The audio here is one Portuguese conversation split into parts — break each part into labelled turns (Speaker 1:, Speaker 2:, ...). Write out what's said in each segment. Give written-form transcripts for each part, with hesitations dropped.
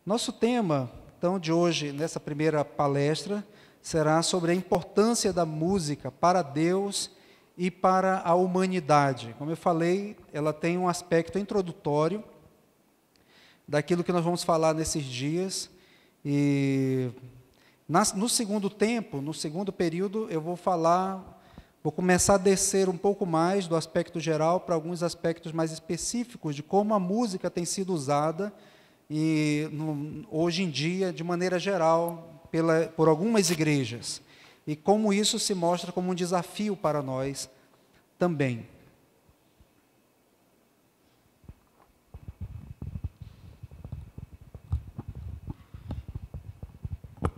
Speaker 1: Nosso tema, então, de hoje, nessa primeira palestra, será sobre a importância da música para Deus e para a humanidade. Como eu falei, ela tem um aspecto introdutório daquilo que nós vamos falar nesses dias. E no segundo tempo, no segundo período, eu vou começar a descer um pouco mais do aspecto geral para alguns aspectos mais específicos de como a música tem sido usada hoje em dia, de maneira geral, por algumas igrejas, e como isso se mostra como um desafio para nós também. Eu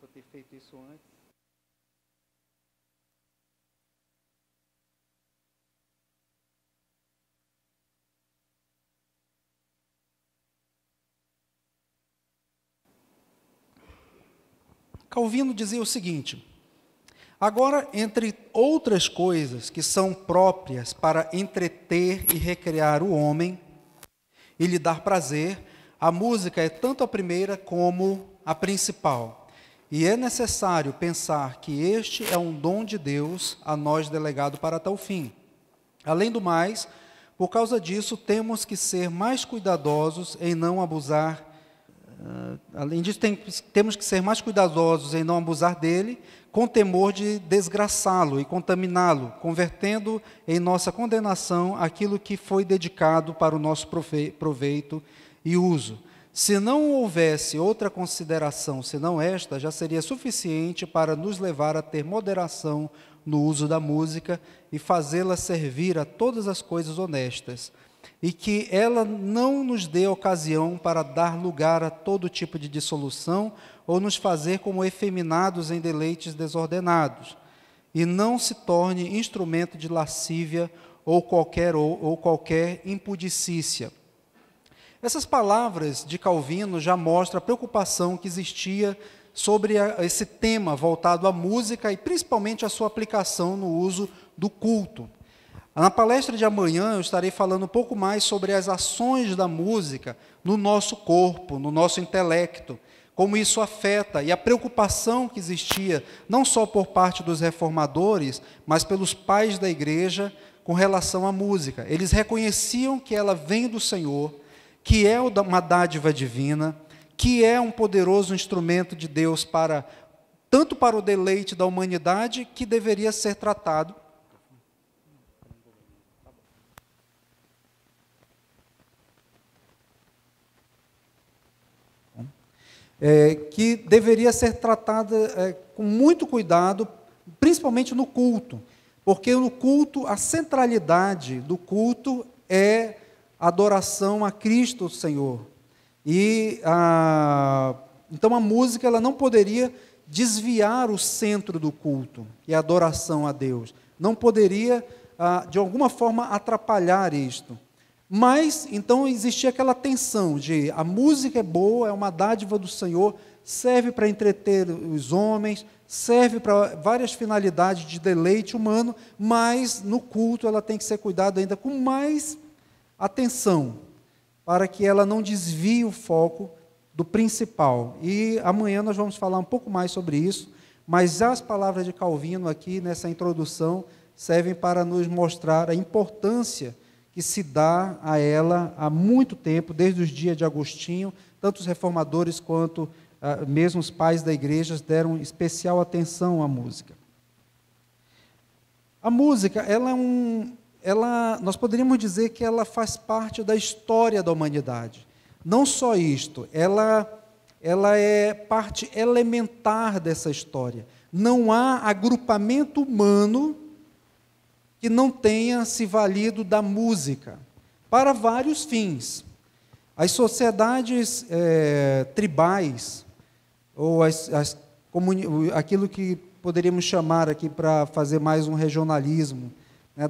Speaker 1: vou ter feito isso antes. Calvino dizia o seguinte: agora, entre outras coisas que são próprias para entreter e recrear o homem e lhe dar prazer, a música é tanto a primeira como a principal. E é necessário pensar que este é um dom de Deus a nós delegado para tal fim. Além do mais, por causa disso, temos que ser mais cuidadosos em não abusar. Além disso, temos que ser mais cuidadosos em não abusar dele, com temor de desgraçá-lo e contaminá-lo, convertendo em nossa condenação aquilo que foi dedicado para o nosso proveito e uso. Se não houvesse outra consideração senão esta, já seria suficiente para nos levar a ter moderação no uso da música e fazê-la servir a todas as coisas honestas, e que ela não nos dê ocasião para dar lugar a todo tipo de dissolução ou nos fazer como efeminados em deleites desordenados, e não se torne instrumento de lascívia ou qualquer impudicícia. Essas palavras de Calvino já mostram a preocupação que existia sobre esse tema voltado à música e principalmente a sua aplicação no uso do culto. Na palestra de amanhã eu estarei falando um pouco mais sobre as ações da música no nosso corpo, no nosso intelecto, como isso afeta e a preocupação que existia, não só por parte dos reformadores, mas pelos pais da igreja com relação à música. Eles reconheciam que ela vem do Senhor, que é uma dádiva divina, que é um poderoso instrumento de Deus tanto para o deleite da humanidade, que deveria ser tratado que deveria ser tratada com muito cuidado, principalmente no culto, porque no culto, a centralidade do culto é a adoração a Cristo Senhor. Então a música ela não poderia desviar o centro do culto, que é a adoração a Deus. Não poderia, de alguma forma, atrapalhar isto. Mas, então, existia aquela tensão de a música é boa, é uma dádiva do Senhor, serve para entreter os homens, serve para várias finalidades de deleite humano, mas no culto ela tem que ser cuidada ainda com mais atenção, para que ela não desvie o foco do principal. E amanhã nós vamos falar um pouco mais sobre isso, mas as palavras de Calvino aqui nessa introdução servem para nos mostrar a importância que se dá a ela há muito tempo, desde os dias de Agostinho, tanto os reformadores quanto mesmo os pais da igreja deram especial atenção à música. A música, nós poderíamos dizer que ela faz parte da história da humanidade. Não só isto, ela é parte elementar dessa história. Não há agrupamento humano que não tenha se valido da música, para vários fins. As sociedades tribais, ou aquilo que poderíamos chamar aqui, para fazer mais um regionalismo, né,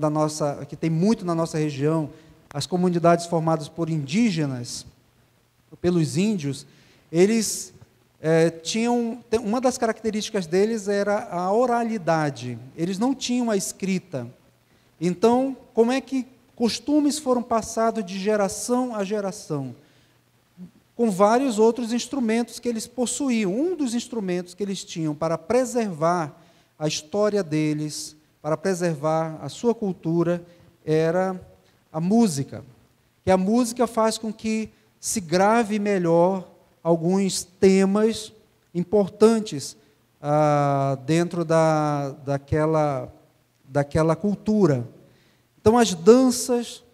Speaker 1: que tem muito na nossa região, as comunidades formadas por indígenas, pelos índios, eles uma das características deles era a oralidade, eles não tinham a escrita. Então, como é que Costumes foram passados de geração a geração, com vários outros instrumentos que eles possuíam. Um dos instrumentos que eles tinham para preservar a história deles, para preservar a sua cultura, era a música. Que a música faz com que se grave melhor alguns temas importantes dentro daquela cultura. Então, as danças,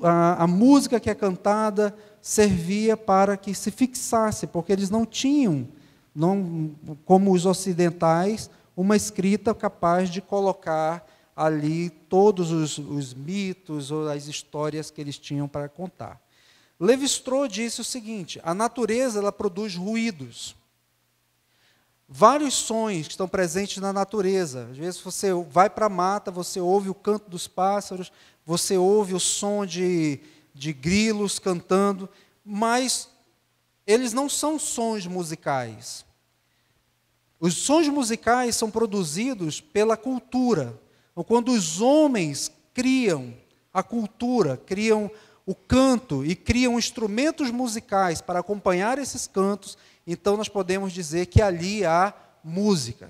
Speaker 1: a música que é cantada servia para que se fixasse, porque eles não tinham, como os ocidentais, uma escrita capaz de colocar ali todos os mitos ou as histórias que eles tinham para contar. Lévi-Strauss disse o seguinte: a natureza ela produz ruídos. Vários sons que estão presentes na natureza. Às vezes você vai para a mata, você ouve o canto dos pássaros, você ouve o som de grilos cantando, mas eles não são sons musicais. Os sons musicais são produzidos pela cultura. Então, quando os homens criam a cultura, criam o canto e criam instrumentos musicais para acompanhar esses cantos, então nós podemos dizer que ali há música.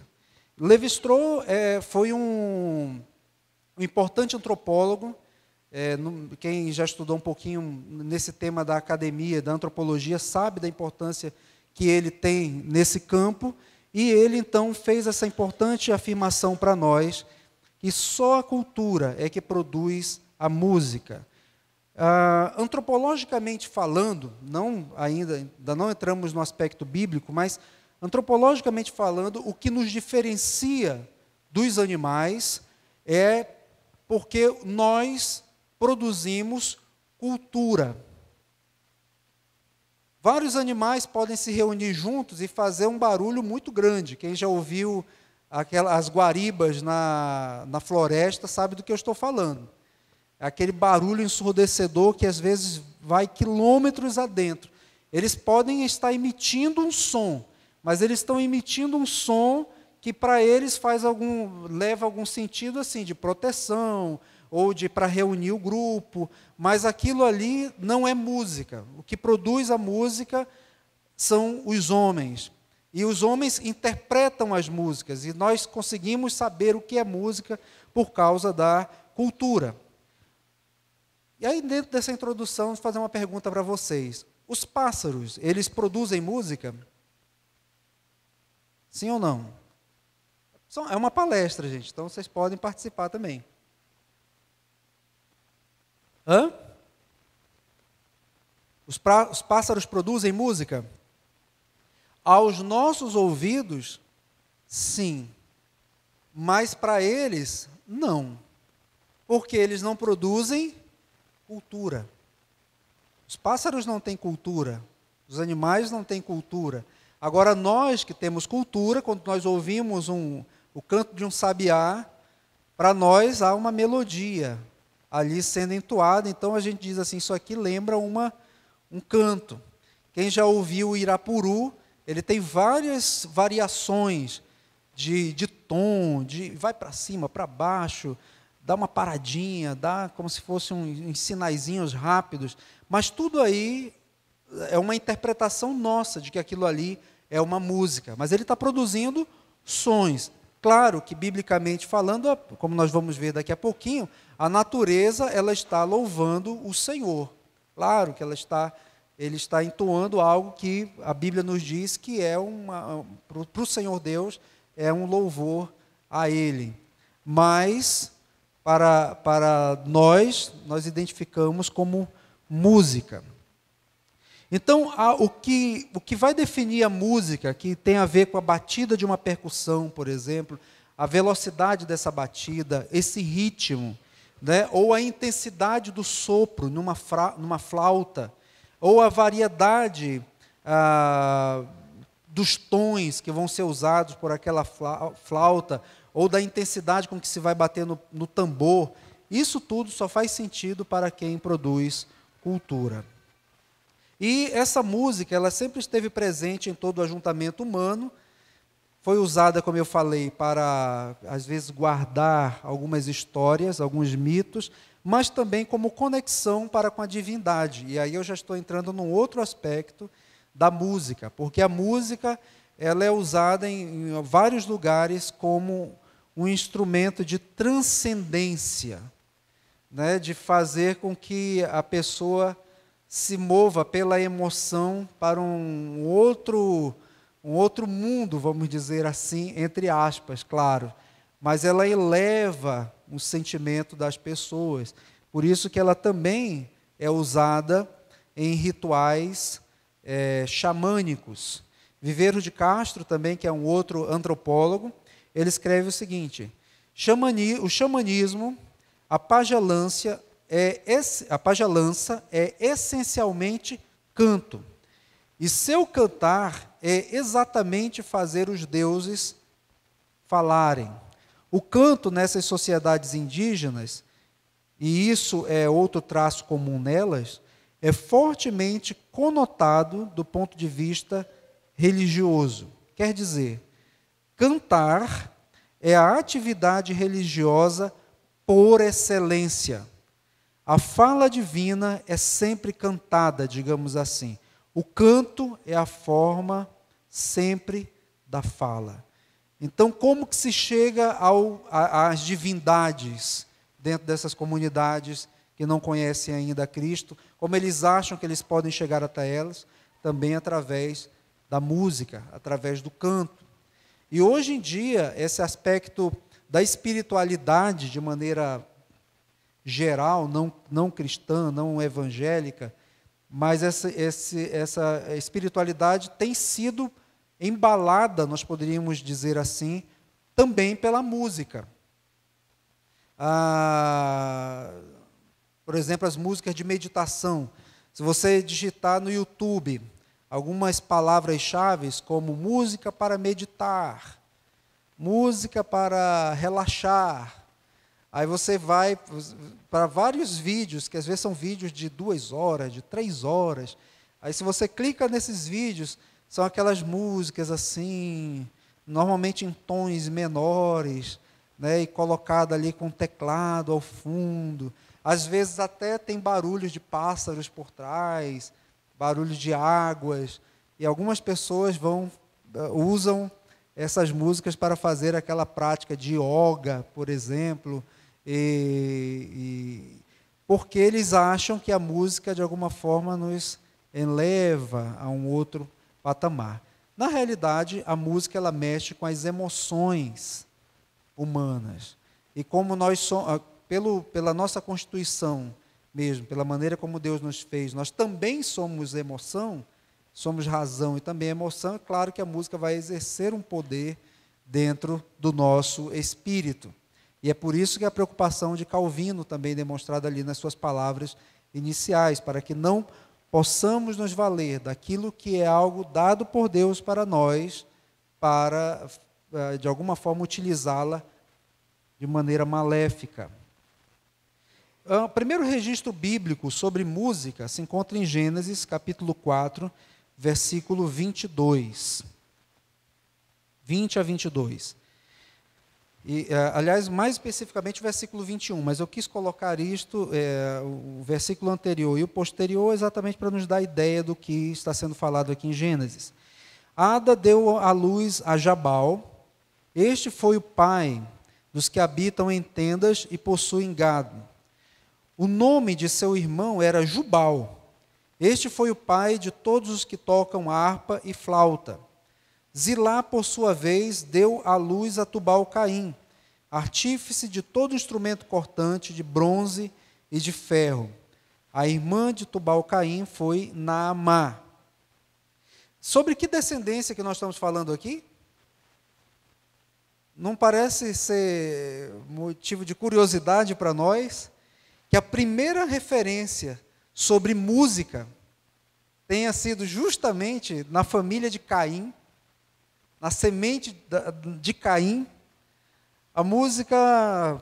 Speaker 1: Lévi-Strauss foi um importante antropólogo. Quem já estudou um pouquinho nesse tema da academia, da antropologia, sabe da importância que ele tem nesse campo, e ele então fez essa importante afirmação para nós, que só a cultura é que produz a música. Antropologicamente falando, ainda não entramos no aspecto bíblico, mas antropologicamente falando, o que nos diferencia dos animais é porque nós produzimos cultura. Vários animais podem se reunir juntos e fazer um barulho muito grande. Quem já ouviu as guaribas na floresta sabe do que eu estou falando. Aquele barulho ensurdecedor que às vezes vai quilômetros adentro. Eles podem estar emitindo um som, mas eles estão emitindo um som que para eles leva algum sentido assim de proteção ou para reunir o grupo, mas aquilo ali não é música. O que produz a música são os homens. E os homens interpretam as músicas, e nós conseguimos saber o que é música por causa da cultura. E aí, dentro dessa introdução, vou fazer uma pergunta para vocês. Os pássaros, eles produzem música? Sim ou não? É uma palestra, gente, então vocês podem participar também. Os pássaros produzem música? Aos nossos ouvidos, sim. Mas para eles, não. Porque eles não produzem cultura. Os pássaros não têm cultura. Os animais não têm cultura. Agora, nós que temos cultura, quando nós ouvimos o canto de um sabiá, para nós há uma melodia ali sendo entoada. Então, a gente diz assim, isso aqui lembra um canto. Quem já ouviu o Irapuru, ele tem várias variações de tom, vai para cima, para baixo, dá uma paradinha, dá como se fossem uns sinaizinhos rápidos, mas tudo aí é uma interpretação nossa de que aquilo ali é uma música, mas ele está produzindo sons. Claro que, biblicamente falando, como nós vamos ver daqui a pouquinho, a natureza ela está louvando o Senhor. Claro que ele está entoando algo que a Bíblia nos diz que é para o Senhor Deus, é um louvor a Ele. Mas, para nós identificamos como música. Então, o que vai definir a música, que tem a ver com a batida de uma percussão, por exemplo, a velocidade dessa batida, esse ritmo, né, ou a intensidade do sopro numa flauta, ou a variedade dos tons que vão ser usados por aquela flauta, ou da intensidade com que se vai bater no tambor, isso tudo só faz sentido para quem produz cultura. E essa música, ela sempre esteve presente em todo o ajuntamento humano, foi usada, como eu falei, para, às vezes, guardar algumas histórias, alguns mitos, mas também como conexão para com a divindade. E aí eu já estou entrando num outro aspecto da música, porque a música ela é usada em vários lugares como um instrumento de transcendência, né, de fazer com que a pessoa se mova pela emoção para um outro mundo, vamos dizer assim, entre aspas, claro. Mas ela eleva o sentimento das pessoas. Por isso que ela também é usada em rituais xamânicos. Viveiro de Castro, também, que é um outro antropólogo, ele escreve o seguinte: o xamanismo, a pagelança é essencialmente canto. E seu cantar é exatamente fazer os deuses falarem. O canto nessas sociedades indígenas, e isso é outro traço comum nelas, é fortemente conotado do ponto de vista religioso. Quer dizer, cantar é a atividade religiosa por excelência. A fala divina é sempre cantada, digamos assim. O canto é a forma sempre da fala. Então, como que se chega às divindades dentro dessas comunidades que não conhecem ainda a Cristo? Como eles acham que eles podem chegar até elas? Também através da música, através do canto. E hoje em dia, esse aspecto da espiritualidade, de maneira geral, não cristã, não evangélica, mas essa espiritualidade tem sido embalada, nós poderíamos dizer assim, também pela música. Por exemplo, as músicas de meditação. Se você digitar no YouTube algumas palavras-chave como música para meditar, música para relaxar, aí você vai para vários vídeos, que às vezes são vídeos de 2 horas, de 3 horas. Aí se você clica nesses vídeos, são aquelas músicas assim, normalmente em tons menores, né, e colocada ali com teclado ao fundo. Às vezes até tem barulhos de pássaros por trás, barulhos de águas, e algumas pessoas usam essas músicas para fazer aquela prática de yoga, por exemplo, porque eles acham que a música, de alguma forma, nos eleva a um outro patamar. Na realidade, a música ela mexe com as emoções humanas. E como nós somos, pela nossa constituição mesmo, pela maneira como Deus nos fez, nós também somos emoção, somos razão e também emoção, é claro que a música vai exercer um poder dentro do nosso espírito. E é por isso que a preocupação de Calvino também demonstrada ali nas suas palavras iniciais, para que não possamos nos valer daquilo que é algo dado por Deus para nós, para, de alguma forma, utilizá-la de maneira maléfica. O primeiro registro bíblico sobre música se encontra em Gênesis, capítulo 4, versículo 22. 20 a 22. Aliás, mais especificamente o versículo 21, mas eu quis colocar o versículo anterior e o posterior, exatamente para nos dar a ideia do que está sendo falado aqui em Gênesis. Ada deu à luz a Jabal. Este foi o pai dos que habitam em tendas e possuem gado. O nome de seu irmão era Jubal. Este foi o pai de todos os que tocam harpa e flauta. Zilá, por sua vez, deu à luz a Tubal-Caim, artífice de todo instrumento cortante de bronze e de ferro. A irmã de Tubal-Caim foi Naamá. Sobre que descendência que nós estamos falando aqui? Não parece ser motivo de curiosidade para nós que a primeira referência sobre música tenha sido justamente na família de Caim, na semente de Caim, a música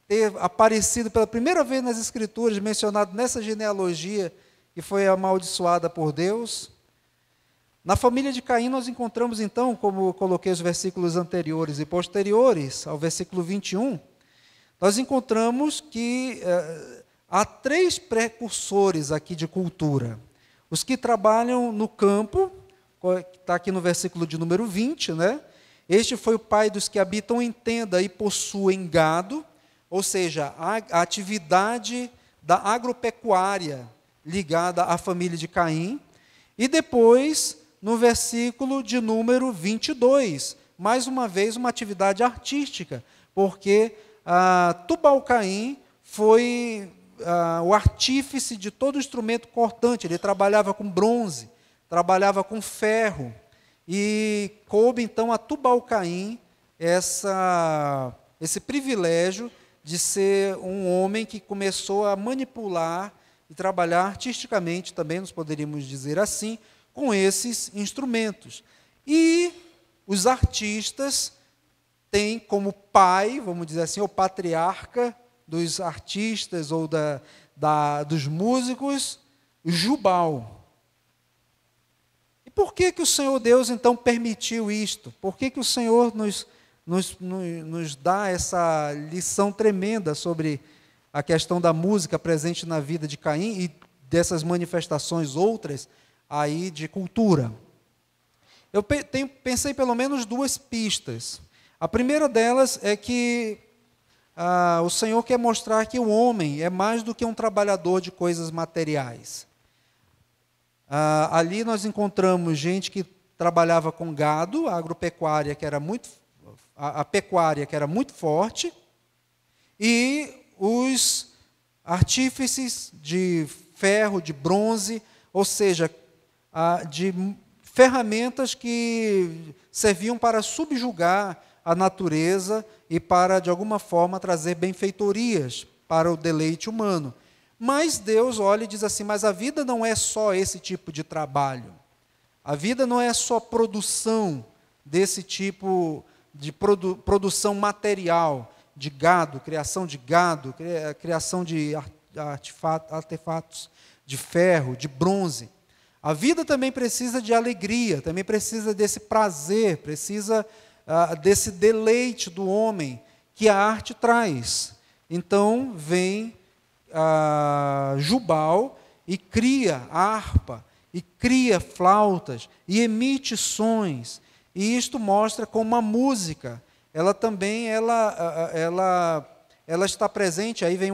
Speaker 1: ter aparecido pela primeira vez nas Escrituras, mencionado nessa genealogia que foi amaldiçoada por Deus. Na família de Caim nós encontramos então, como eu coloquei os versículos anteriores e posteriores, ao versículo 21, nós encontramos que há três precursores aqui de cultura. Os que trabalham no campo, está aqui no versículo de número 20, né? Este foi o pai dos que habitam em tenda e possuem gado, ou seja, a atividade da agropecuária ligada à família de Caim. E depois, no versículo de número 22, mais uma vez uma atividade artística, porque Tubal-Caim foi o artífice de todo o instrumento cortante. Ele trabalhava com bronze, trabalhava com ferro, e coube então a Tubal-Caim esse privilégio de ser um homem que começou a manipular e trabalhar artisticamente também, nós poderíamos dizer assim, com esses instrumentos. E os artistas têm como pai, vamos dizer assim, o patriarca dos artistas ou dos músicos, Jubal. E por que o Senhor Deus, então, permitiu isto? Por que o Senhor nos dá essa lição tremenda sobre a questão da música presente na vida de Caim e dessas manifestações outras aí de cultura? Eu pensei pelo menos duas pistas. A primeira delas é que o Senhor quer mostrar que o homem é mais do que um trabalhador de coisas materiais. Ali nós encontramos gente que trabalhava com gado, a agropecuária que era a pecuária que era muito forte, e os artífices de ferro, de bronze, ou seja, de ferramentas que serviam para subjugar a natureza e para, de alguma forma, trazer benfeitorias para o deleite humano. Mas Deus olha e diz assim, mas a vida não é só esse tipo de trabalho. A vida não é só produção desse tipo de produção material, de gado, criação de artefatos de ferro, de bronze. A vida também precisa de alegria, também precisa desse prazer, precisa desse deleite do homem que a arte traz. Então vem Jubal e cria harpa, e cria flautas, e emite sons. E isto mostra como a música, ela também ela está presente, aí vem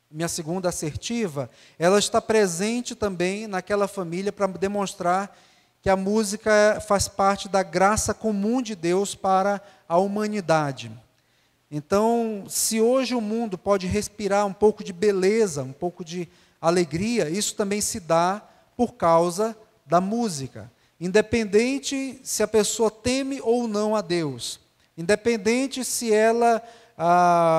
Speaker 1: minha segunda assertiva, ela está presente também naquela família para demonstrar que a música faz parte da graça comum de Deus para a humanidade. Então, se hoje o mundo pode respirar um pouco de beleza, um pouco de alegria, isso também se dá por causa da música. Independente se a pessoa teme ou não a Deus, independente se ela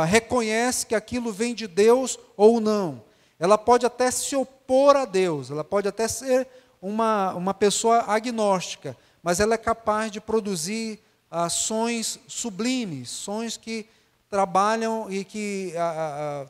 Speaker 1: reconhece que aquilo vem de Deus ou não, ela pode até se opor a Deus, ela pode até ser uma pessoa agnóstica, mas ela é capaz de produzir sons sublimes, sons que trabalham e que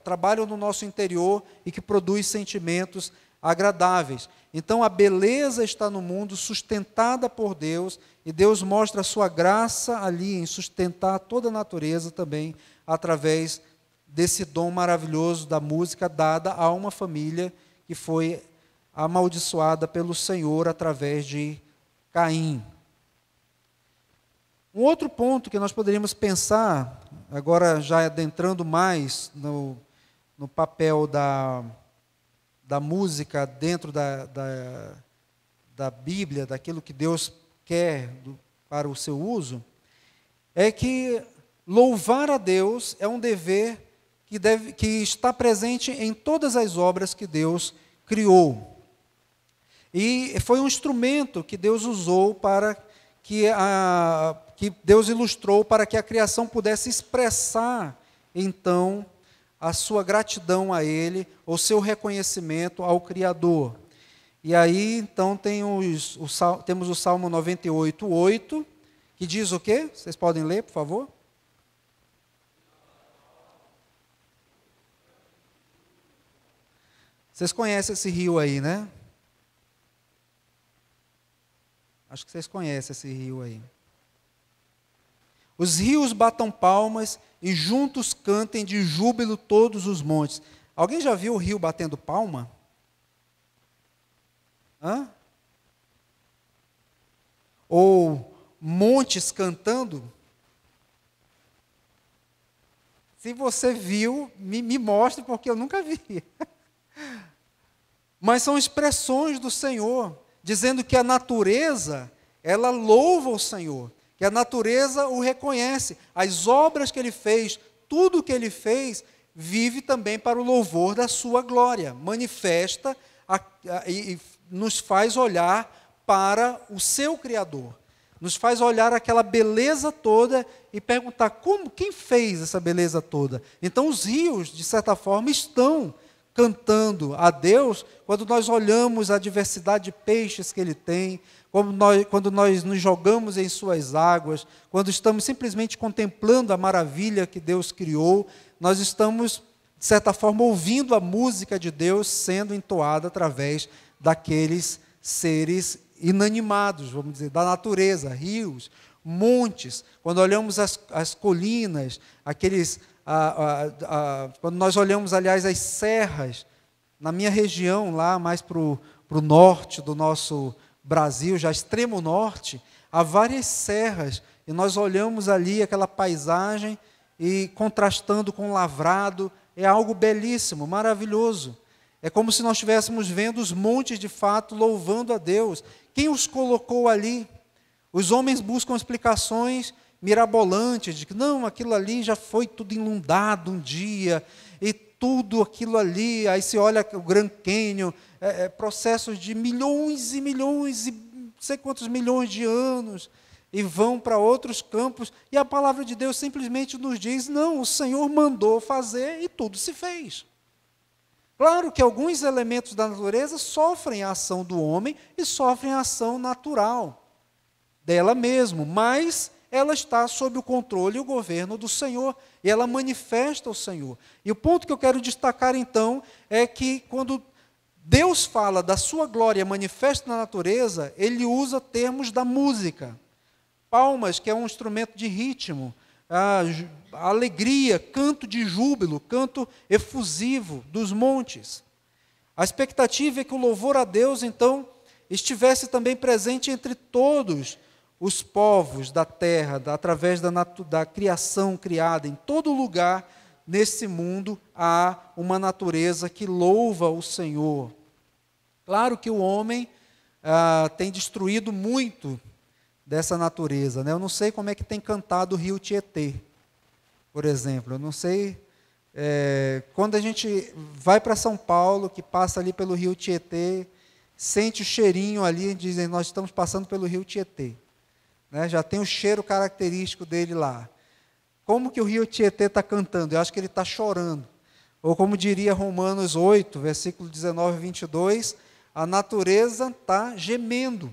Speaker 1: trabalham no nosso interior e que produzem sentimentos agradáveis. Então a beleza está no mundo, sustentada por Deus, e Deus mostra a sua graça ali em sustentar toda a natureza também, através desse dom maravilhoso da música dada a uma família que foi amaldiçoada pelo Senhor através de Caim. Um outro ponto que nós poderíamos pensar, agora já adentrando mais no papel da música dentro da Bíblia, daquilo que Deus quer para o seu uso, é que louvar a Deus é um dever que está presente em todas as obras que Deus criou. E foi um instrumento que Deus usou para que Deus ilustrou para que a criação pudesse expressar, então, a sua gratidão a Ele, o seu reconhecimento ao Criador. E aí, então, temos o Salmo 98:8, que diz o quê? Vocês podem ler, por favor? Vocês conhecem esse rio aí, né? Acho que vocês conhecem esse rio aí. Os rios batam palmas e juntos cantem de júbilo todos os montes. Alguém já viu o rio batendo palma? Hã? Ou montes cantando? Se você viu, me mostre, porque eu nunca vi. Mas são expressões do Senhor, dizendo que a natureza, ela louva o Senhor, que a natureza o reconhece. As obras que ele fez, tudo que ele fez, vive também para o louvor da sua glória. Manifesta e nos faz olhar para o seu Criador. Nos faz olhar aquela beleza toda e perguntar, quem fez essa beleza toda? Então os rios, de certa forma, estão cantando a Deus quando nós olhamos a diversidade de peixes que Ele tem, quando nós nos jogamos em suas águas, quando estamos simplesmente contemplando a maravilha que Deus criou, nós estamos, de certa forma, ouvindo a música de Deus sendo entoada através daqueles seres inanimados, vamos dizer, da natureza, rios, montes. Quando olhamos as colinas, quando nós olhamos, aliás, as serras, na minha região, lá mais para o norte do nosso Brasil, já extremo norte, há várias serras, e nós olhamos ali aquela paisagem, e contrastando com o lavrado, é algo belíssimo, maravilhoso. É como se nós estivéssemos vendo os montes de fato, louvando a Deus. Quem os colocou ali? Os homens buscam explicações mirabolantes, de que não, aquilo ali já foi tudo inundado um dia, e tudo aquilo ali, aí se olha o Grand Canyon, processos de milhões e milhões, e não sei quantos milhões de anos, e vão para outros campos, e a palavra de Deus simplesmente nos diz, não, o Senhor mandou fazer e tudo se fez. Claro que alguns elementos da natureza sofrem a ação do homem e sofrem a ação natural dela mesma, mas ela está sob o controle e o governo do Senhor, e ela manifesta o Senhor. E o ponto que eu quero destacar então é que quando Deus fala da sua glória manifesta na natureza, ele usa termos da música. Palmas, que é um instrumento de ritmo, a alegria, canto de júbilo, canto efusivo dos montes. A expectativa é que o louvor a Deus, então, estivesse também presente entre todos os povos da terra, através da criação criada. Em todo lugar, nesse mundo, há uma natureza que louva o Senhor. Claro que o homem tem destruído muito dessa natureza, né? Eu não sei como é que tem cantado o rio Tietê, por exemplo. Eu não sei, quando a gente vai para São Paulo, que passa ali pelo rio Tietê, sente o cheirinho ali, dizem, nós estamos passando pelo rio Tietê. Né? Já tem o cheiro característico dele lá. Como que o rio Tietê está cantando? Eu acho que ele está chorando. Ou como diria Romanos 8, versículo 19 e 22, a natureza está gemendo.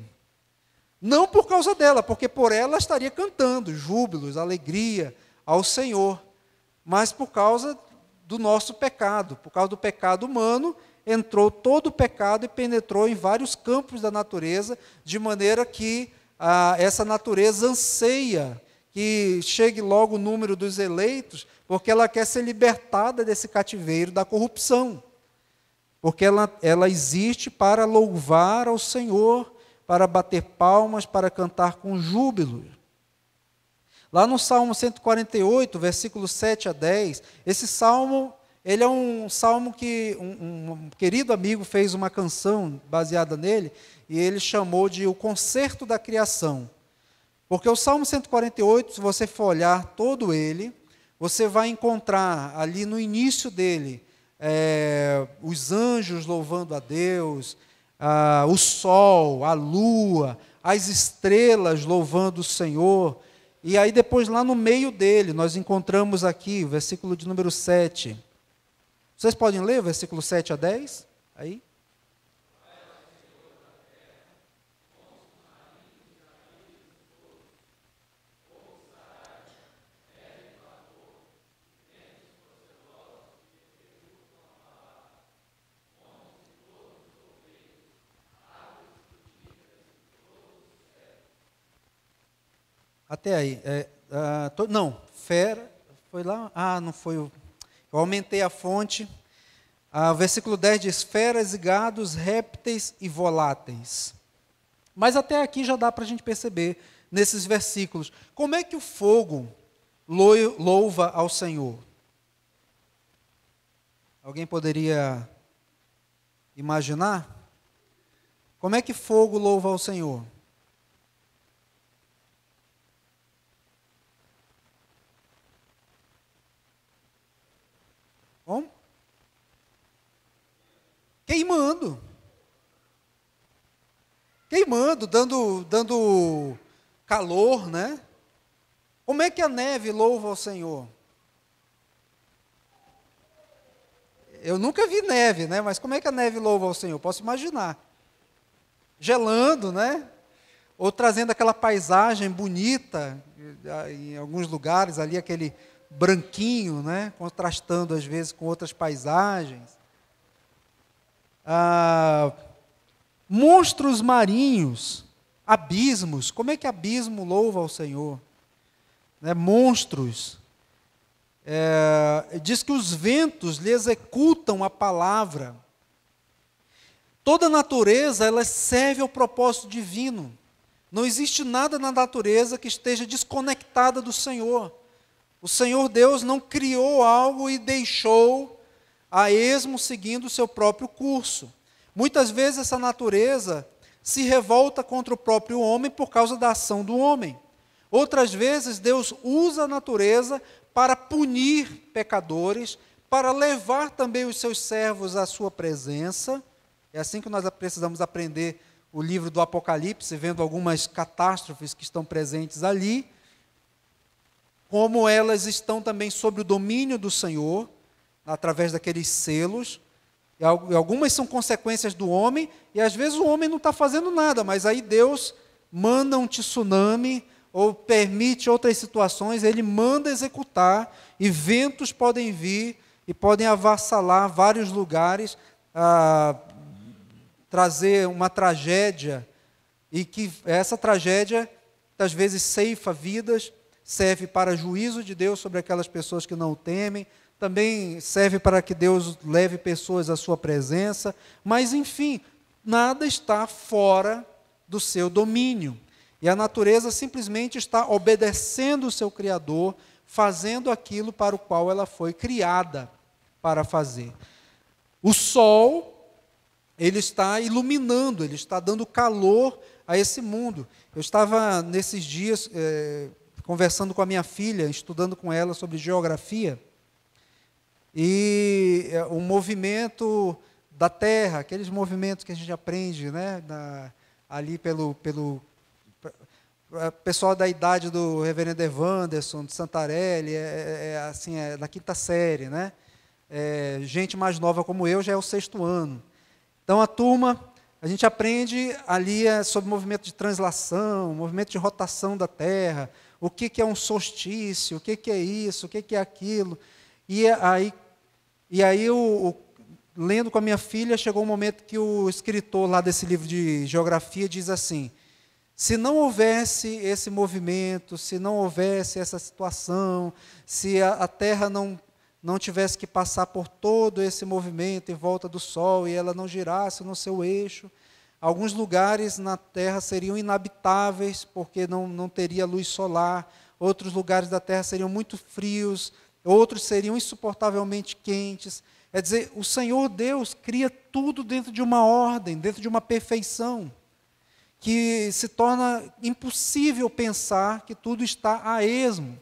Speaker 1: Não por causa dela, porque por ela estaria cantando júbilos, alegria ao Senhor, mas por causa do nosso pecado, por causa do pecado humano, entrou todo o pecado e penetrou em vários campos da natureza, de maneira que essa natureza anseia que chegue logo o número dos eleitos, porque ela quer ser libertada desse cativeiro da corrupção, porque ela existe para louvar ao Senhor, para bater palmas, para cantar com júbilo. Lá no Salmo 148, versículos 7 a 10, esse salmo, ele é um salmo que um querido amigo fez uma canção baseada nele, e ele chamou de O Concerto da Criação. Porque o Salmo 148, se você for olhar todo ele, você vai encontrar ali no início dele, os anjos louvando a Deus, o sol, a lua, as estrelas louvando o Senhor. E aí depois lá no meio dele, nós encontramos aqui o versículo de número 7. Vocês podem ler o versículo 7 a 10? Aí. Até aí. Não, fera, foi lá? Não foi. Eu aumentei a fonte. Versículo 10 diz: feras e gados, répteis e voláteis. Mas até aqui já dá para a gente perceber, nesses versículos, como é que o fogo louva ao Senhor. Alguém poderia imaginar? Como é que fogo louva ao Senhor? Como? Queimando. Queimando, dando calor, né? Como é que a neve louva ao Senhor? Eu nunca vi neve, né? Mas como é que a neve louva ao Senhor? Posso imaginar. Gelando, né? Ou trazendo aquela paisagem bonita, em alguns lugares ali, aquele branquinho, né? Contrastando às vezes com outras paisagens. Monstros marinhos, abismos. Como é que abismo louva ao Senhor? Né? Monstros. Diz que os ventos lhe executam a palavra. Toda a natureza, ela serve ao propósito divino. Não existe nada na natureza que esteja desconectada do Senhor. O Senhor Deus não criou algo e deixou a esmo seguindo o seu próprio curso. Muitas vezes essa natureza se revolta contra o próprio homem por causa da ação do homem. Outras vezes Deus usa a natureza para punir pecadores, para levar também os seus servos à sua presença. É assim que nós precisamos aprender o livro do Apocalipse, vendo algumas catástrofes que estão presentes ali, como elas estão também sob o domínio do Senhor, através daqueles selos. E algumas são consequências do homem, e às vezes o homem não está fazendo nada, mas aí Deus manda um tsunami, ou permite outras situações, ele manda executar, e ventos podem vir, e podem avassalar vários lugares, trazer uma tragédia, e que essa tragédia, às vezes, ceifa vidas, serve para juízo de Deus sobre aquelas pessoas que não o temem, também serve para que Deus leve pessoas à sua presença, mas, enfim, nada está fora do seu domínio. E a natureza simplesmente está obedecendo o seu Criador, fazendo aquilo para o qual ela foi criada para fazer. O sol, ele está iluminando, ele está dando calor a esse mundo. Eu estava, nesses dias, conversando com a minha filha, estudando com ela sobre geografia, e o movimento da Terra, aqueles movimentos que a gente aprende, né, ali pelo pessoal da idade do reverendo Evanderson, de Santarelli, assim, da quinta série, né? Gente mais nova como eu já é o 6º ano. Então a turma, a gente aprende ali sobre movimento de translação, movimento de rotação da Terra, o que é um solstício, o que é isso, o que é aquilo. E aí lendo com a minha filha, chegou um momento que o escritor lá desse livro de geografia diz assim: se não houvesse esse movimento, se não houvesse essa situação, se a Terra não tivesse que passar por todo esse movimento em volta do Sol e ela não girasse no seu eixo, alguns lugares na Terra seriam inabitáveis porque não teria luz solar, outros lugares da Terra seriam muito frios, outros seriam insuportavelmente quentes. É dizer, o Senhor Deus cria tudo dentro de uma ordem, dentro de uma perfeição, que se torna impossível pensar que tudo está a esmo.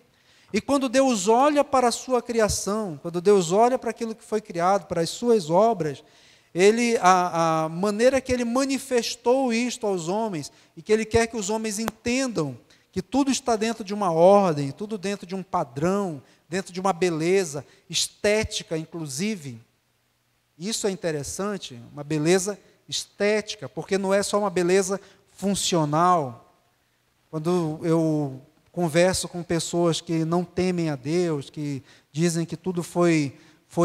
Speaker 1: E quando Deus olha para a sua criação, quando Deus olha para aquilo que foi criado, para as suas obras, a maneira que Ele manifestou isto aos homens, e que Ele quer que os homens entendam que tudo está dentro de uma ordem, tudo dentro de um padrão, dentro de uma beleza estética, inclusive. Isso é interessante, uma beleza estética, porque não é só uma beleza funcional. Quando eu converso com pessoas que não temem a Deus, que dizem que tudo foi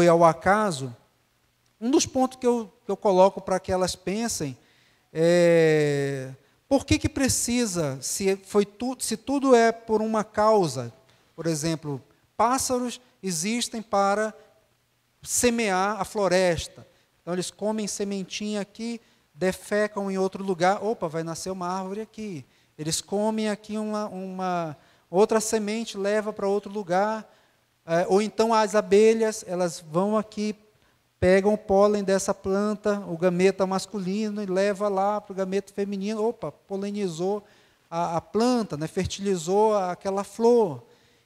Speaker 1: ao acaso, um dos pontos que eu coloco para que elas pensem é: Por que precisa, se tudo é por uma causa? Por exemplo, pássaros existem para semear a floresta. Então, eles comem sementinha aqui, defecam em outro lugar, opa, vai nascer uma árvore aqui. Eles comem aqui uma outra semente, leva para outro lugar. Ou então as abelhas, elas vão aqui, pegam o pólen dessa planta, o gameta masculino, e leva lá para o gameta feminino, opa, polinizou a planta, né, fertilizou aquela flor.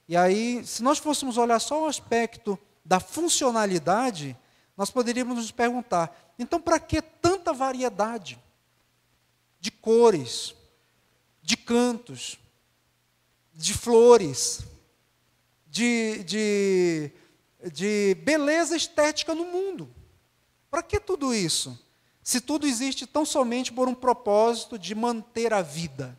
Speaker 1: E aí, se nós fôssemos olhar só o aspecto da funcionalidade, nós poderíamos nos perguntar, então para que tanta variedade de cores, de cantos, de flores, de beleza estética no mundo? Para que tudo isso? Se tudo existe tão somente por um propósito de manter a vida.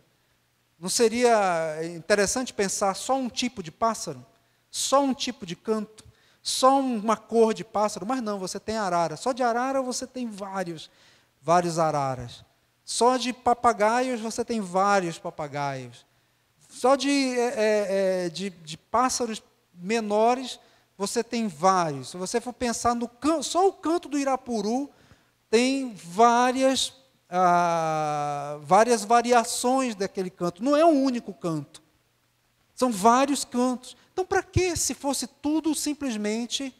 Speaker 1: Não seria interessante pensar só um tipo de pássaro? Só um tipo de canto? Só uma cor de pássaro? Mas não, você tem arara. Só de arara você tem vários araras. Só de papagaios você tem vários papagaios. Só de pássaros menores você tem vários. Se você for pensar no canto, só o canto do Irapuru tem várias variações daquele canto. Não é um único canto. São vários cantos. Então, para que se fosse tudo simplesmente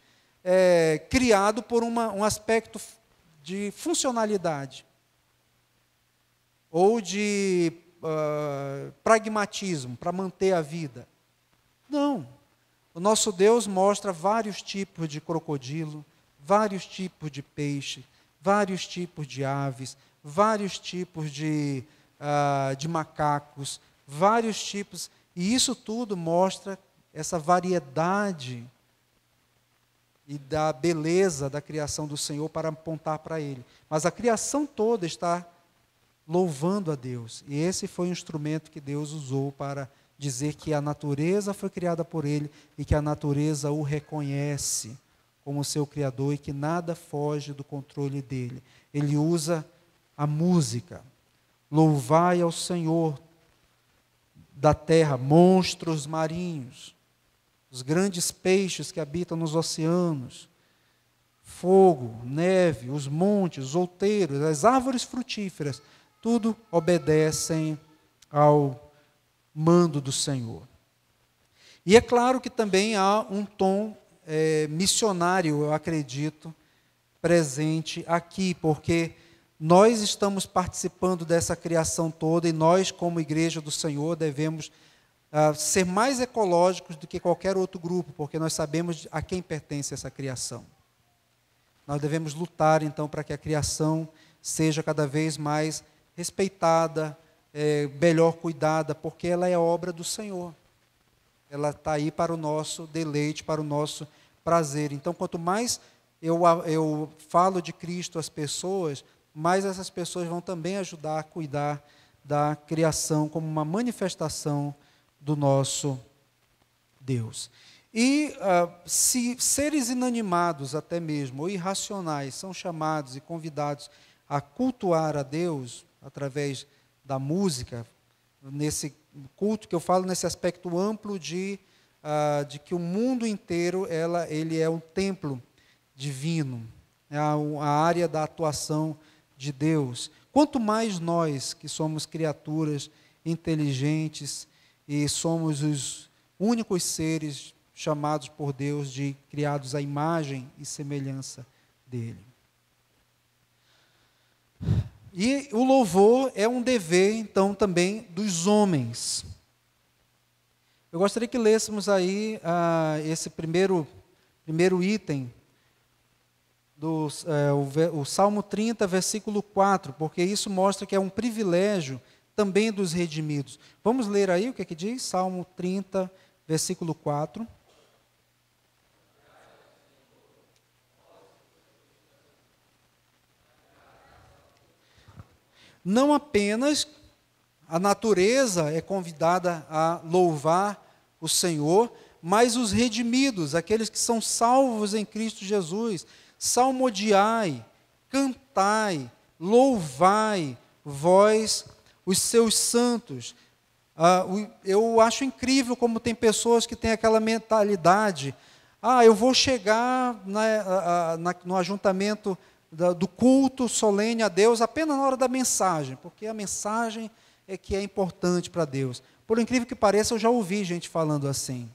Speaker 1: criado por um aspecto de funcionalidade? Ou de pragmatismo, para manter a vida? Não. O nosso Deus mostra vários tipos de crocodilo, vários tipos de peixe, vários tipos de aves, vários tipos de macacos, vários tipos, e isso tudo mostra essa variedade e da beleza da criação do Senhor para apontar para Ele. Mas a criação toda está louvando a Deus, e esse foi o instrumento que Deus usou para dizer que a natureza foi criada por Ele e que a natureza o reconhece como seu Criador e que nada foge do controle dele. Ele usa a música. Louvai ao Senhor da terra, monstros marinhos, os grandes peixes que habitam nos oceanos, fogo, neve, os montes, os outeiros, as árvores frutíferas, tudo obedecem ao mando do Senhor. E é claro que também há um tom missionário, eu acredito, presente aqui, porque nós estamos participando dessa criação toda e nós, como Igreja do Senhor, devemos ser mais ecológicos do que qualquer outro grupo, porque nós sabemos a quem pertence essa criação. Nós devemos lutar, então, para que a criação seja cada vez mais respeitada, melhor cuidada, porque ela é obra do Senhor. Ela está aí para o nosso deleite, para o nosso prazer. Então, quanto mais eu falo de Cristo às pessoas, mais essas pessoas vão também ajudar a cuidar da criação como uma manifestação do nosso Deus. E se seres inanimados até mesmo, ou irracionais, são chamados e convidados a cultuar a Deus através da música, nesse culto que eu falo nesse aspecto amplo de que o mundo inteiro ele é um templo divino, é a área da atuação de Deus. Quanto mais nós, que somos criaturas inteligentes e somos os únicos seres chamados por Deus criados à imagem e semelhança dele. E o louvor é um dever, então, também dos homens. Eu gostaria que lêssemos aí esse primeiro item, o Salmo 30, versículo 4, porque isso mostra que é um privilégio também dos redimidos. Vamos ler aí o que diz? Salmo 30, versículo 4. Não apenas a natureza é convidada a louvar o Senhor, mas os redimidos, aqueles que são salvos em Cristo Jesus, salmodiai, cantai, louvai, vós os seus santos. Eu acho incrível como tem pessoas que têm aquela mentalidade: eu vou chegar no ajuntamento do culto solene a Deus apenas na hora da mensagem, porque a mensagem é que é importante para Deus. Por incrível que pareça, eu já ouvi gente falando assim.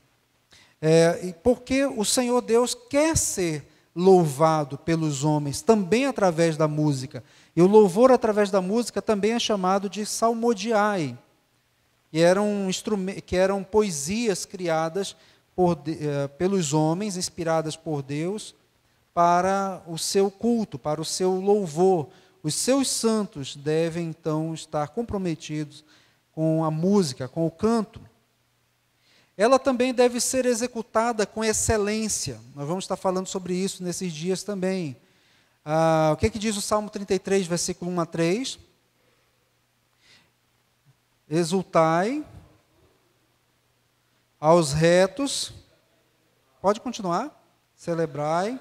Speaker 1: Porque o Senhor Deus quer ser louvado pelos homens, também através da música. E o louvor através da música também é chamado de salmodiai, que eram poesias criadas pelos homens, inspiradas por Deus, para o seu culto, para o seu louvor. Os seus santos devem, então, estar comprometidos com a música, com o canto. Ela também deve ser executada com excelência. Nós vamos estar falando sobre isso nesses dias também. O que diz o Salmo 33, versículo 1 a 3? Exultai aos retos. Pode continuar. Celebrai.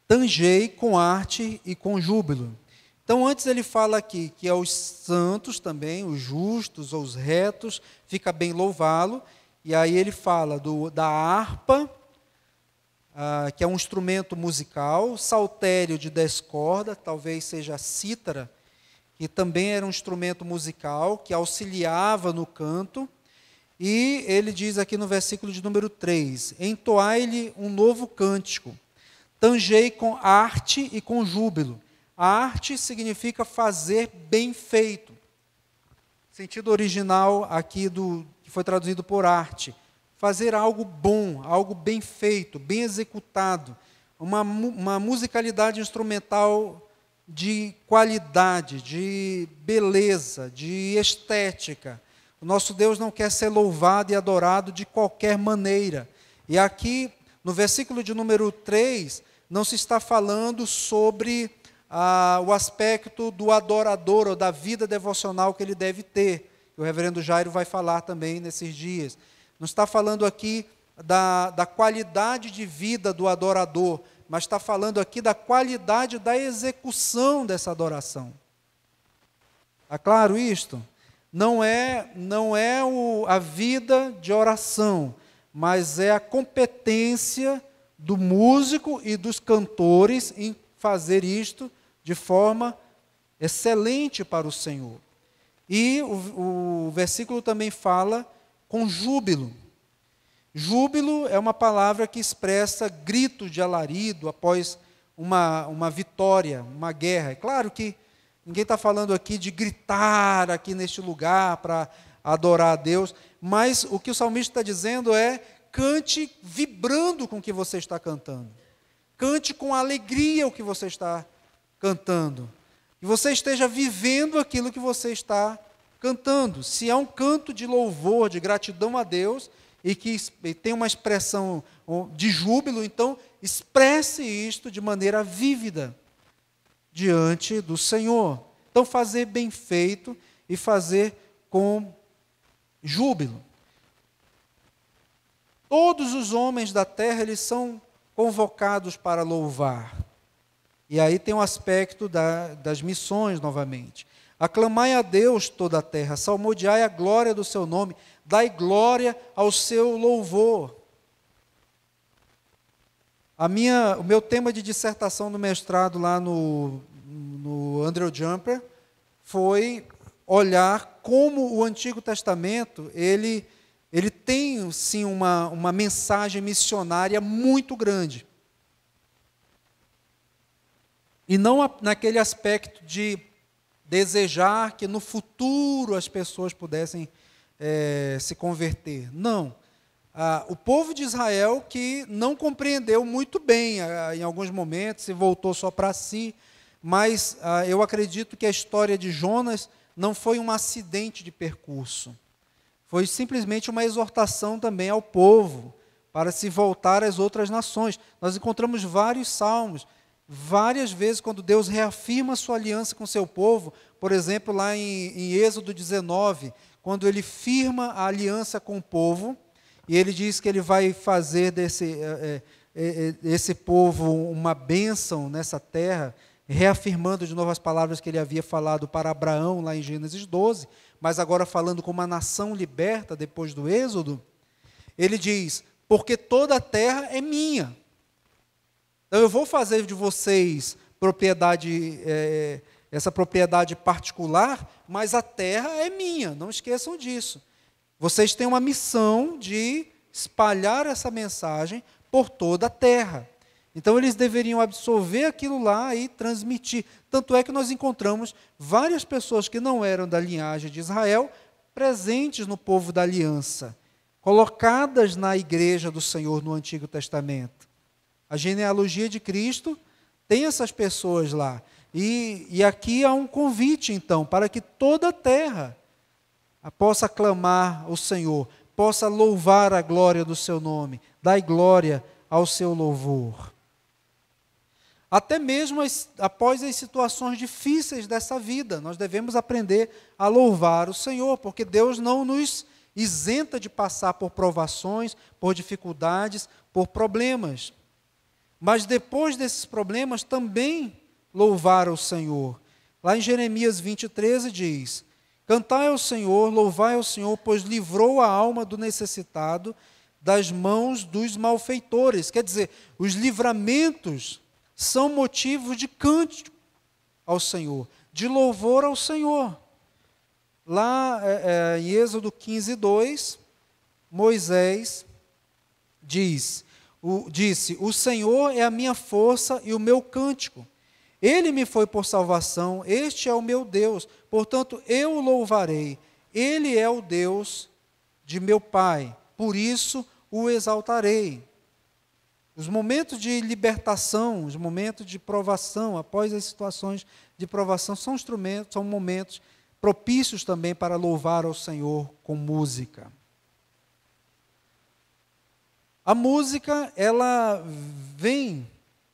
Speaker 1: Tangei com arte e com júbilo. Então, antes ele fala aqui que aos santos também, os justos ou os retos, fica bem louvá-lo. E aí ele fala da harpa, que é um instrumento musical, saltério de 10 cordas, talvez seja a cítara, que também era um instrumento musical, que auxiliava no canto. E ele diz aqui no versículo de número 3, entoai-lhe um novo cântico. Tangei com arte e com júbilo. A arte significa fazer bem feito. Sentido original aqui que foi traduzido por arte. Fazer algo bom, algo bem feito, bem executado. Uma musicalidade instrumental de qualidade, de beleza, de estética. O nosso Deus não quer ser louvado e adorado de qualquer maneira. E aqui, no versículo de número 3, não se está falando sobre o aspecto do adorador ou da vida devocional que ele deve ter. O reverendo Jairo vai falar também nesses dias. Não está falando aqui da qualidade de vida do adorador, mas está falando aqui da qualidade da execução dessa adoração. Está claro isto? Não é a vida de oração, mas é a competência do músico e dos cantores em fazer isto de forma excelente para o Senhor. E o versículo também fala com júbilo. Júbilo é uma palavra que expressa grito de alarido após uma vitória, uma guerra. É claro que ninguém está falando aqui de gritar aqui neste lugar para adorar a Deus, mas o que o salmista está dizendo é: cante vibrando com o que você está cantando. Cante com alegria o que você está cantando. Que você esteja vivendo aquilo que você está cantando. Se é um canto de louvor, de gratidão a Deus, e que tem uma expressão de júbilo, então expresse isto de maneira vívida diante do Senhor. Então, fazer bem feito e fazer com júbilo. Todos os homens da terra, eles são convocados para louvar. E aí tem um aspecto das missões novamente. Aclamai a Deus toda a terra, salmodiai a glória do seu nome, dai glória ao seu louvor. O meu tema de dissertação no mestrado lá no Andrew Jumper foi olhar como o Antigo Testamento, ele tem, sim, uma mensagem missionária muito grande. E não naquele aspecto de desejar que no futuro as pessoas pudessem se converter. Não. O povo de Israel que não compreendeu muito bem em alguns momentos, se voltou só para si, mas eu acredito que a história de Jonas não foi um acidente de percurso. Foi simplesmente uma exortação também ao povo para se voltar às outras nações. Nós encontramos vários salmos, várias vezes quando Deus reafirma a sua aliança com o seu povo, por exemplo, lá em Êxodo 19, quando ele firma a aliança com o povo, e ele diz que ele vai fazer esse povo uma bênção nessa terra, reafirmando de novo as palavras que ele havia falado para Abraão lá em Gênesis 12, mas agora falando como uma nação liberta depois do Êxodo. Ele diz: porque toda a terra é minha. Então eu vou fazer de vocês essa propriedade particular, mas a terra é minha, não esqueçam disso. Vocês têm uma missão de espalhar essa mensagem por toda a terra. Então eles deveriam absorver aquilo lá e transmitir. Tanto é que nós encontramos várias pessoas que não eram da linhagem de Israel presentes no povo da aliança, colocadas na igreja do Senhor no Antigo Testamento. A genealogia de Cristo tem essas pessoas lá. E aqui há um convite, então, para que toda a terra possa aclamar o Senhor, possa louvar a glória do seu nome, dar glória ao seu louvor. Até mesmo após as situações difíceis dessa vida, nós devemos aprender a louvar o Senhor, porque Deus não nos isenta de passar por provações, por dificuldades, por problemas. Mas depois desses problemas também louvar o Senhor. Lá em Jeremias 20:13 diz: cantai ao Senhor, louvai ao Senhor, pois livrou a alma do necessitado das mãos dos malfeitores. Quer dizer, os livramentos são motivos de cântico ao Senhor, de louvor ao Senhor. Lá em Êxodo 15:2, Moisés disse: o Senhor é a minha força e o meu cântico. Ele me foi por salvação, este é o meu Deus, portanto eu o louvarei. Ele é o Deus de meu Pai, por isso o exaltarei. Os momentos de libertação, os momentos de provação, após as situações de provação, são momentos propícios também para louvar ao Senhor com música. A música, ela vem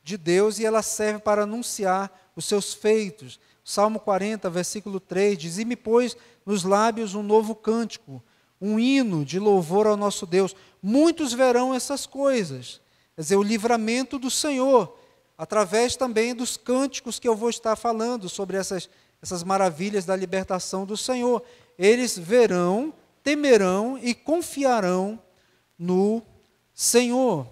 Speaker 1: de Deus e ela serve para anunciar os seus feitos. Salmo 40, versículo 3, diz: e me pôs nos lábios um novo cântico, um hino de louvor ao nosso Deus. Muitos verão essas coisas. Quer dizer, o livramento do Senhor, através também dos cânticos que eu vou estar falando sobre essas maravilhas da libertação do Senhor. Eles verão, temerão e confiarão no Senhor.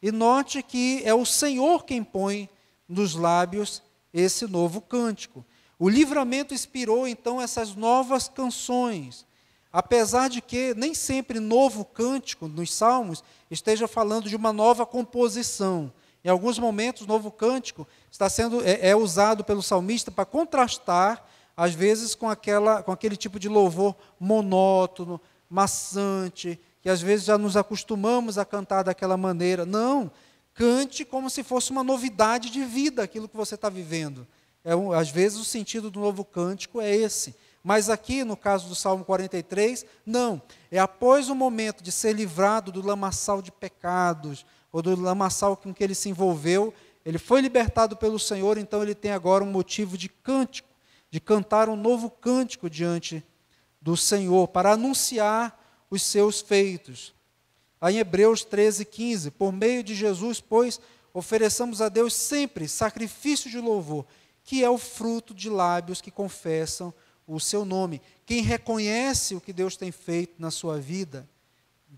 Speaker 1: E note que é o Senhor quem põe nos lábios esse novo cântico. O livramento inspirou, então, essas novas canções. Apesar de que nem sempre novo cântico nos salmos esteja falando de uma nova composição. Em alguns momentos, novo cântico é usado pelo salmista para contrastar, às vezes, com aquele tipo de louvor monótono, maçante, que às vezes já nos acostumamos a cantar daquela maneira. Não, cante como se fosse uma novidade de vida, aquilo que você está vivendo. Às vezes o sentido do novo cântico é esse. Mas aqui, no caso do Salmo 43, não. É após o momento de ser livrado do lamaçal de pecados, ou do lamaçal com que ele se envolveu, ele foi libertado pelo Senhor, então ele tem agora um motivo de cântico, de cantar um novo cântico diante do Senhor, para anunciar os seus feitos. Aí em Hebreus 13:15, por meio de Jesus, pois, ofereçamos a Deus sempre sacrifício de louvor, que é o fruto de lábios que confessam o seu nome. Quem reconhece o que Deus tem feito na sua vida,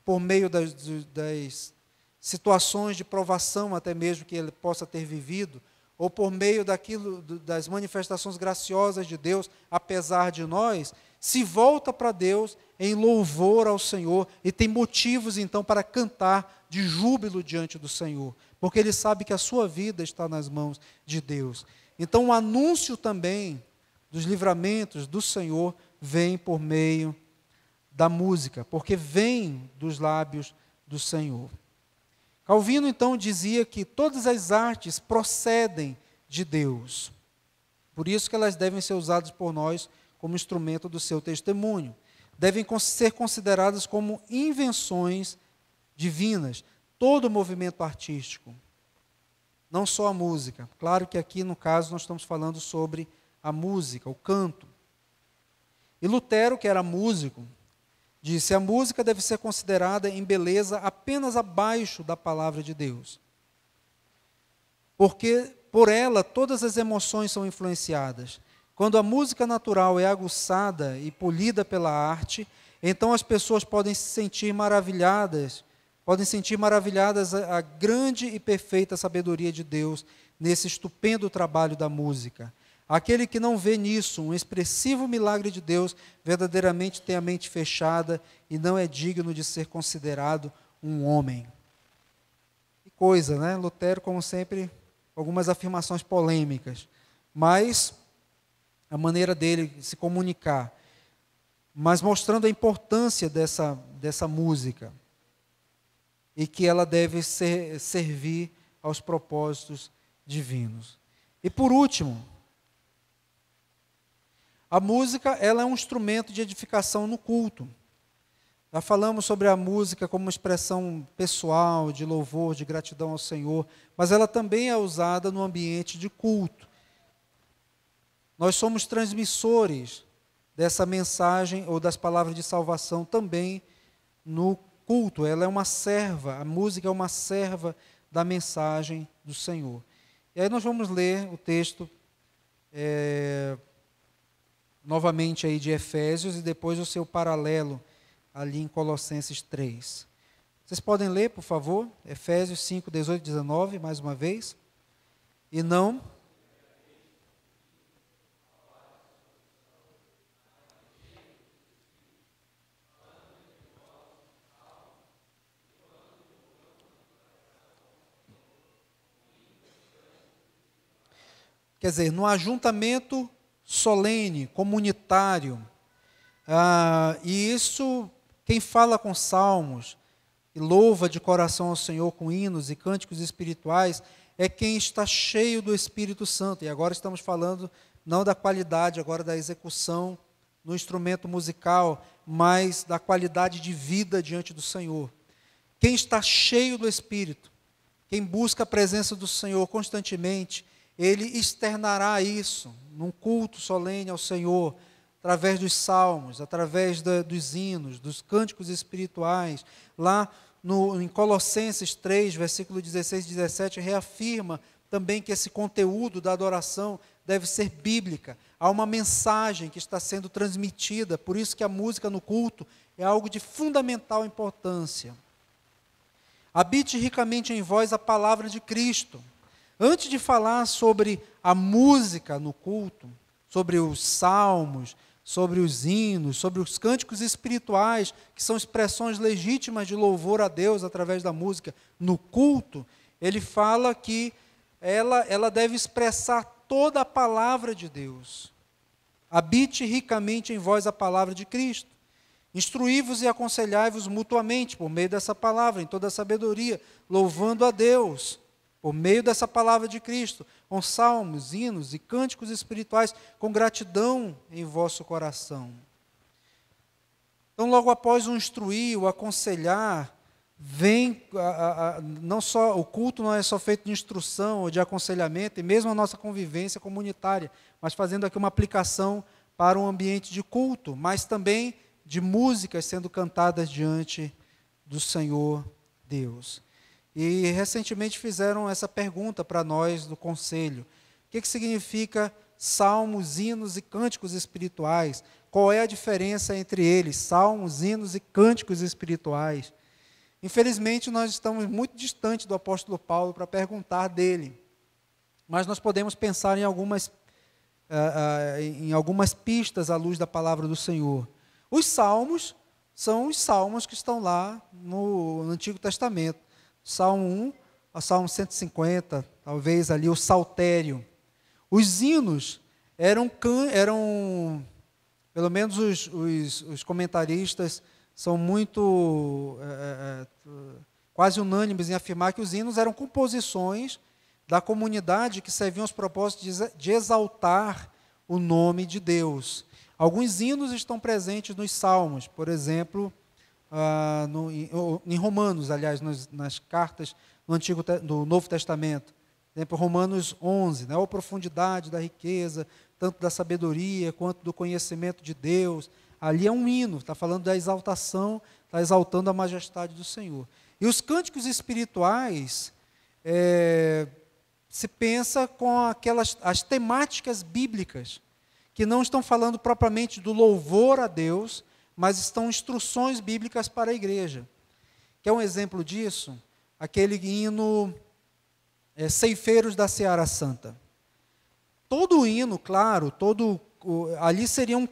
Speaker 1: por meio das situações de provação até mesmo que ele possa ter vivido, ou por meio das manifestações graciosas de Deus, apesar de nós, se volta para Deus em louvor ao Senhor e tem motivos então para cantar de júbilo diante do Senhor, porque ele sabe que a sua vida está nas mãos de Deus. Então o anúncio também dos livramentos do Senhor vem por meio da música, porque vem dos lábios do Senhor. Calvino, então, dizia que todas as artes procedem de Deus. Por isso que elas devem ser usadas por nós como instrumento do seu testemunho. Devem ser consideradas como invenções divinas. Todo movimento artístico, não só a música. Claro que aqui, no caso, nós estamos falando sobre a música, o canto. E Lutero, que era músico, disse: a música deve ser considerada em beleza apenas abaixo da palavra de Deus, porque por ela todas as emoções são influenciadas. Quando a música natural é aguçada e polida pela arte, então as pessoas podem sentir maravilhadas a grande e perfeita sabedoria de Deus nesse estupendo trabalho da música. Aquele que não vê nisso um expressivo milagre de Deus, verdadeiramente tem a mente fechada e não é digno de ser considerado um homem. Que coisa, né? Lutero, como sempre, algumas afirmações polêmicas, mas a maneira dele se comunicar, mas mostrando a importância dessa música e que ela deve servir aos propósitos divinos. E por último, a música, ela é um instrumento de edificação no culto. Já falamos sobre a música como uma expressão pessoal, de louvor, de gratidão ao Senhor, mas ela também é usada no ambiente de culto. Nós somos transmissores dessa mensagem ou das palavras de salvação também no culto. Ela é uma serva, a música é uma serva da mensagem do Senhor. E aí nós vamos ler o texto novamente aí de Efésios e depois o seu paralelo ali em Colossenses 3. Vocês podem ler, por favor, Efésios 5, 18 e 19, mais uma vez. E não... Quer dizer, no ajuntamento solene, comunitário, e isso, quem fala com salmos e louva de coração ao Senhor com hinos e cânticos espirituais, é quem está cheio do Espírito Santo. E agora estamos falando não da qualidade, agora da execução no instrumento musical, mas da qualidade de vida diante do Senhor. Quem está cheio do Espírito, quem busca a presença do Senhor constantemente, ele externará isso num culto solene ao Senhor, através dos salmos, através dos hinos, dos cânticos espirituais. Lá em Colossenses 3, versículo 16 e 17, reafirma também que esse conteúdo da adoração deve ser bíblica. Há uma mensagem que está sendo transmitida, por isso que a música no culto é algo de fundamental importância. Habite ricamente em vós a palavra de Cristo. Antes de falar sobre a música no culto, sobre os salmos, sobre os hinos, sobre os cânticos espirituais, que são expressões legítimas de louvor a Deus através da música no culto, ele fala que ela deve expressar toda a palavra de Deus. Habite ricamente em vós a palavra de Cristo. Instruí-vos e aconselhai-vos mutuamente por meio dessa palavra, em toda a sabedoria, louvando a Deus por meio dessa palavra de Cristo, com salmos, hinos e cânticos espirituais, com gratidão em vosso coração. Então, logo após o instruir, o aconselhar, vem, não só, o culto não é só feito de instrução ou de aconselhamento, e mesmo a nossa convivência comunitária, mas fazendo aqui uma aplicação para um ambiente de culto, mas também de músicas sendo cantadas diante do Senhor Deus. E recentemente fizeram essa pergunta para nós do conselho. O que significa salmos, hinos e cânticos espirituais? Qual é a diferença entre eles, salmos, hinos e cânticos espirituais? Infelizmente, nós estamos muito distantes do apóstolo Paulo para perguntar dele. Mas nós podemos pensar em algumas pistas à luz da palavra do Senhor. Os salmos são os salmos que estão lá no Antigo Testamento. Salmo 1, a Salmo 150, talvez ali o saltério. Os hinos eram pelo menos os comentaristas são muito, quase unânimes em afirmar que os hinos eram composições da comunidade que serviam aos propósitos de exaltar o nome de Deus. Alguns hinos estão presentes nos salmos, por exemplo, em Romanos, aliás, nas cartas do Novo Testamento. Por exemplo, Romanos 11, né? A profundidade da riqueza, tanto da sabedoria quanto do conhecimento de Deus, ali é um hino, está falando da exaltação, está exaltando a majestade do Senhor. E os cânticos espirituais, se pensa com as temáticas bíblicas, que não estão falando propriamente do louvor a Deus, mas estão instruções bíblicas para a igreja. Quer um exemplo disso? Aquele hino Ceifeiros da Seara Santa. Todo o hino, claro, ali seria um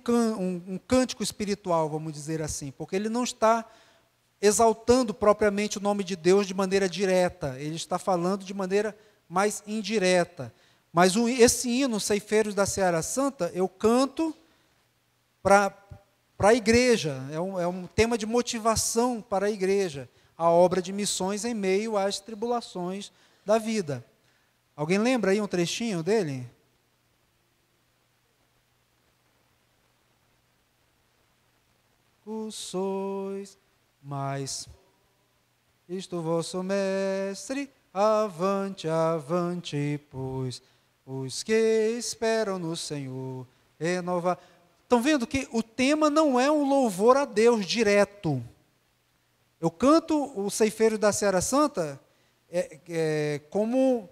Speaker 1: cântico espiritual, vamos dizer assim, porque ele não está exaltando propriamente o nome de Deus de maneira direta, ele está falando de maneira mais indireta. Mas esse hino, Ceifeiros da Seara Santa, eu canto para a igreja, é um tema de motivação para a igreja, a obra de missões em meio às tribulações da vida. Alguém lembra aí um trechinho dele? Sois, mas isto vosso mestre, avante, avante, pois os que esperam no Senhor renovar. Estão vendo que o tema não é um louvor a Deus direto. Eu canto o Ceifeiro da Seara Santa como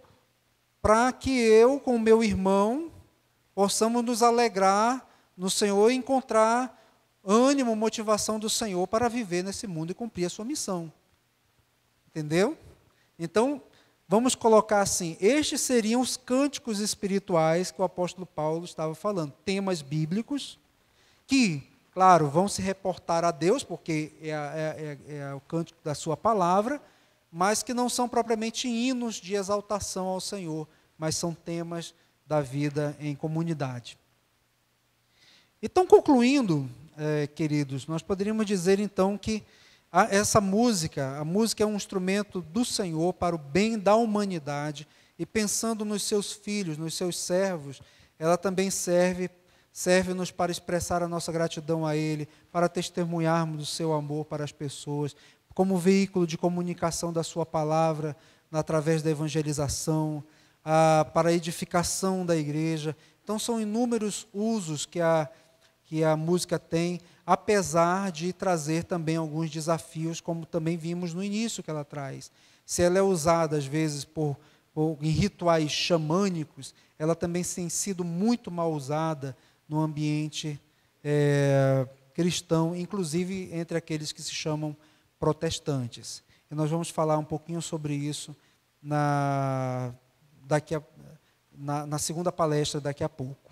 Speaker 1: para que eu, com o meu irmão, possamos nos alegrar no Senhor e encontrar ânimo, motivação do Senhor para viver nesse mundo e cumprir a sua missão. Entendeu? Então, vamos colocar assim, estes seriam os cânticos espirituais que o apóstolo Paulo estava falando, temas bíblicos, que, claro, vão se reportar a Deus, porque é o cântico da sua palavra, mas que não são propriamente hinos de exaltação ao Senhor, mas são temas da vida em comunidade. Então, concluindo, queridos, nós poderíamos dizer então que a música é um instrumento do Senhor para o bem da humanidade, e pensando nos seus filhos, nos seus servos, ela também serve-nos para expressar a nossa gratidão a Ele, para testemunharmos do seu amor para as pessoas, como veículo de comunicação da sua palavra, através da evangelização, para a edificação da igreja. Então, são inúmeros usos que a música tem, apesar de trazer também alguns desafios, como também vimos no início que ela traz. Se ela é usada, às vezes, em rituais xamânicos, ela também tem sido muito mal usada no ambiente cristão, inclusive entre aqueles que se chamam protestantes. E nós vamos falar um pouquinho sobre isso na segunda palestra daqui a pouco.